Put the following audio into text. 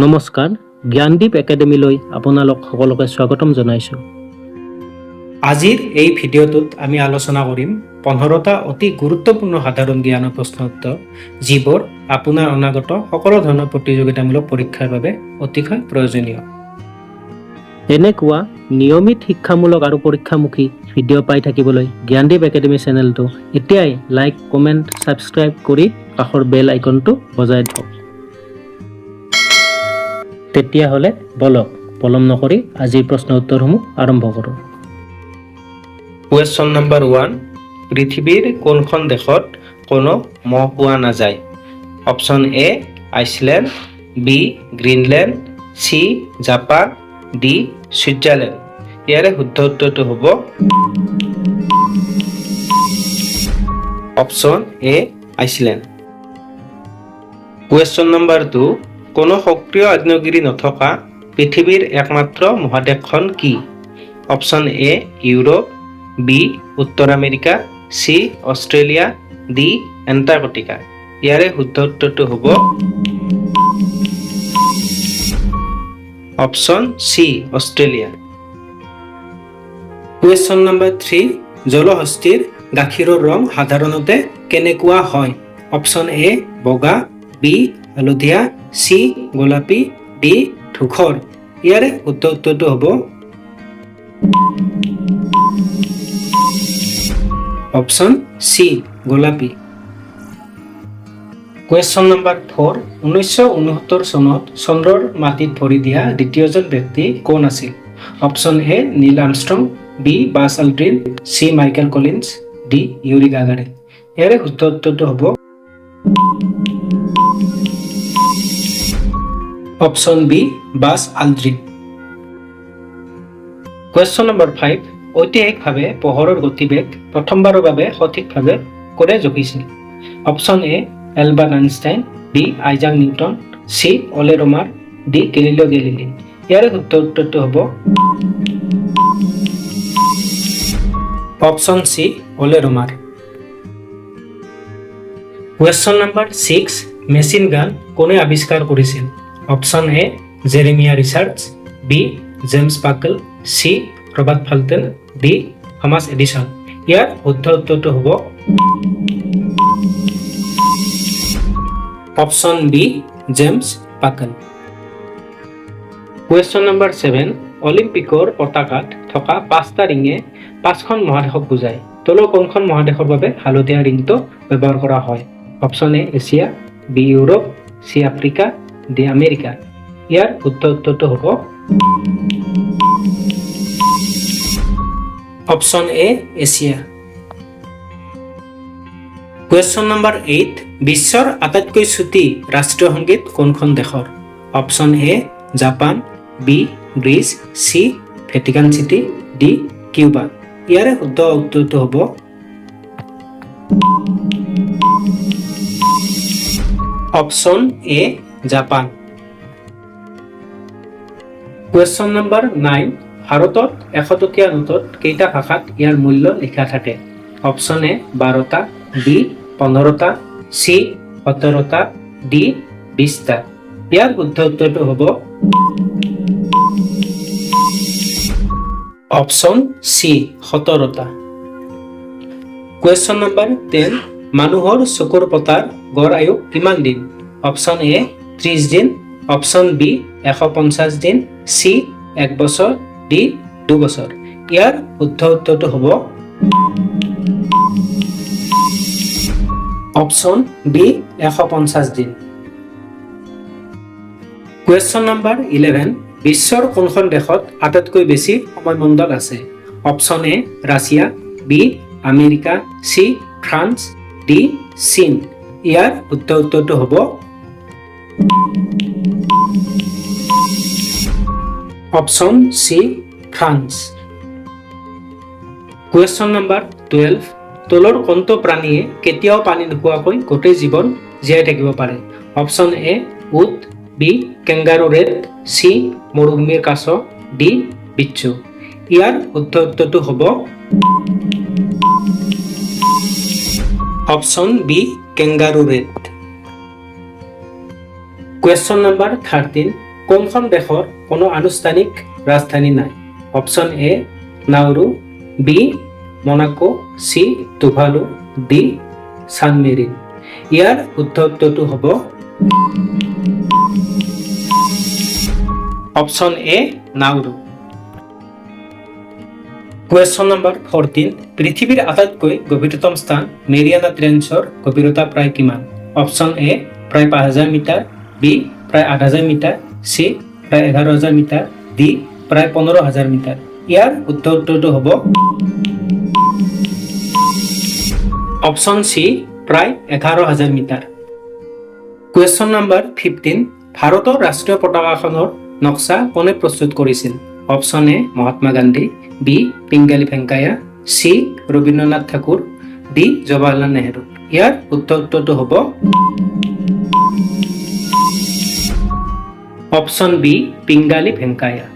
নমস্কাৰ, জ্ঞানদীপ একাডেমীলৈ আপোনালোক সকলোকে স্বাগতম জনাইছোঁ। আজিৰ এই ভিডিঅ'টোত আমি আলোচনা কৰিম 15টা অতি গুৰুত্বপূৰ্ণ সাধাৰণ জ্ঞানৰ প্ৰশ্ন উত্তৰ, যিবোৰ আপোনাৰ অনাগত সকলো ধৰণৰ প্ৰতিযোগিতামূলক পৰীক্ষাৰ বাবে অতিশয় প্ৰয়োজনীয়। এনেকুৱা নিয়মিত শিক্ষামূলক আৰু পৰীক্ষামুখী ভিডিঅ' পাই থাকিবলৈ জ্ঞানদীপ একাডেমী চেনেলটো এতিয়াই লাইক, কমেণ্ট, ছাবস্ক্ৰাইব কৰি কাষৰ বেল আইকনটো বজাই দিয়ক। তেতিয়াহ'লে বলক পলম নকৰি আজিৰ প্ৰশ্ন উত্তৰসমূহ আৰম্ভ কৰোঁ। কুৱেশ্যন নম্বৰ 1, পৃথিৱীৰ কোনখন দেশত কোনো মহ পোৱা নাযায়? Option A Iceland, B Greenland, C Japan, D Switzerland. ইয়াৰে শুদ্ধ উত্তৰটো হ'ব option A Iceland. Question number 2, কোনো সক্ৰিয় আগ্নেয়গিৰি নথকা পৃথিৱীৰ একমাত্ৰ মহাদেশখন কি? অপশ্যন এ ইউৰোপ, বি উত্তৰ America, C Australia, D Antarctica. ইয়াৰে শুদ্ধ উত্তৰটো হ'ব option C Australia. Question number 3, জলহস্তীৰ গাখীৰৰ ৰং সাধাৰণতে কেনেকুৱা হয়? অপশ্যন এ বগা, বি হালধীয়া, চি গোলাপী, ডি ধূসৰ। ইয়াৰে শুদ্ধ উত্তৰটো হ'ব অপশ্যন চি গোলাপী। কুৱেশ্যন নম্বৰ 4, 1969 চনত চন্দ্ৰৰ মাটিত ভৰি দিয়া দ্বিতীয়জন ব্যক্তি কোন আছিল? Option A Neil Armstrong, B Buzz Aldrin, C Michael Collins, D Yuri Gagarin. ইয়াৰে শুদ্ধ উত্তৰটো হ'ব option B Buzz Aldrin. Question number 5, ঐতিহাসিকভাৱে পোহৰৰ গতিবেগ প্ৰথমবাৰৰ বাবে সঠিকভাৱে কোনে জোখিছিল? Option A Albert Einstein, B Isaac Newton, C Ole Romer, D Galileo Galilee. ইয়াৰে শুদ্ধ উত্তৰটো হ'ব option C Ole ৰমাৰ। Question number 6, machine গান কোনে আৱিষ্কাৰ কৰিছিল? Option A Jeremiah Richards, B James Puckle, C Robert Fulton, D Thomas Edison. ইয়াৰ শুদ্ধ উত্তৰটো হ'ব option B James Puckle. Question number 7, অলিম্পিকৰ পতাকাত থকা 5টা ৰিঙে 5খন মহাদেশক বুজায়। তলৰ কোনখন মহাদেশৰ বাবে হালধীয়া ৰিংটো ব্যৱহাৰ কৰা হয়? Option A Asia, B Europe, C Africa, D America. ইয়াৰ শুদ্ধ উত্তৰটো হ'ব option A Asia. Question number 8, বিশ্বৰ আটাইতকৈ চুটি ৰাষ্ট্ৰীয় সংগীত কোনখন দেশৰ? Option A Japan, B Greece, C Vatican City, D Cuba. ইয়াৰে শুদ্ধ উত্তৰটো হ'ব option A Japan. Question number 9, ভাৰতত 100 টকীয়া নোটত কেইটা ভাষাত ইয়াৰ মূল্য লিখা থাকে? অপশ্যন এ 12টা, বি 15টা, চি 17টা, ডি 20টা। ইয়াৰ শুদ্ধ উত্তৰটো হ'ব অপশ্যন চি 17টা। কুৱেশ্যন নম্বৰ 10, মানুহৰ চকুৰ পতাৰ গড় আয়ু কিমান দিন? অপশ্যন এ 30 দিন, অপশ্যন বি 150 দিন, চি 1 বছৰ, ডি 2 বছৰ। ইয়াৰ শুদ্ধ উত্তৰটো হ'ব অপশ্যন বি 150 দিন। কুৱেশ্যন নম্বৰ 11, বিশ্বৰ কোনখন দেশত আটাইতকৈ বেছি সময়মণ্ডল আছে? Option A Russia, B America, C France, D চীন। ইয়াৰ শুদ্ধ উত্তৰটো হ'ব option C France. Question number 12, তলৰ কোনটো প্ৰাণীয়ে কেতিয়াও পানী নোখোৱাকৈ গোটেই জীৱন জীয়াই থাকিব পাৰে? অপশ্যন এ উট, বি কেংগাৰু ৰেট, চি মৰুভূমিৰ কাছ, ডি বিচ্ছু। ইয়াৰ শুদ্ধ উত্তৰটো হ'ব option B kangaroo rat. Question number 13, কোনখন দেশৰ কোনো আনুষ্ঠানিক ৰাজধানী নাই? Option A Nauru, B Monaco, C Tuvalu, D San Marino. ইয়াৰ উত্তৰটো হ'ব option A Nauru. Question number 14, পৃথিৱীৰ আটাইতকৈ গভীৰতম স্থান মেৰিয়ানা ট্ৰেঞ্চৰ গভীৰতা প্ৰায় কিমান? অপশ্যন এ প্ৰায় 5,000 মিটাৰ, বি প্ৰায় 8,000 মিটাৰ, চি প্ৰায় 11,000 মিটাৰ, ডি প্ৰায় 15,000 মিটাৰ। ইয়াৰ উত্তৰটো হ'ব অপশ্যন চি প্ৰায় 11,000 মিটাৰ। কুৱেশ্যন নম্বৰ 15, ভাৰতৰ ৰাষ্ট্ৰীয় পতাকাখনৰ নক্সা কোনে প্ৰস্তুত কৰিছিল? Option A Mahatma Gandhi, B Pingali Venkayya, C Rabindranath Thakur, D Jawaharlal Nehru. ইয়াৰ উত্তৰটো হ'ব অপশ্যন বি পিংগালী ভেংকায়া।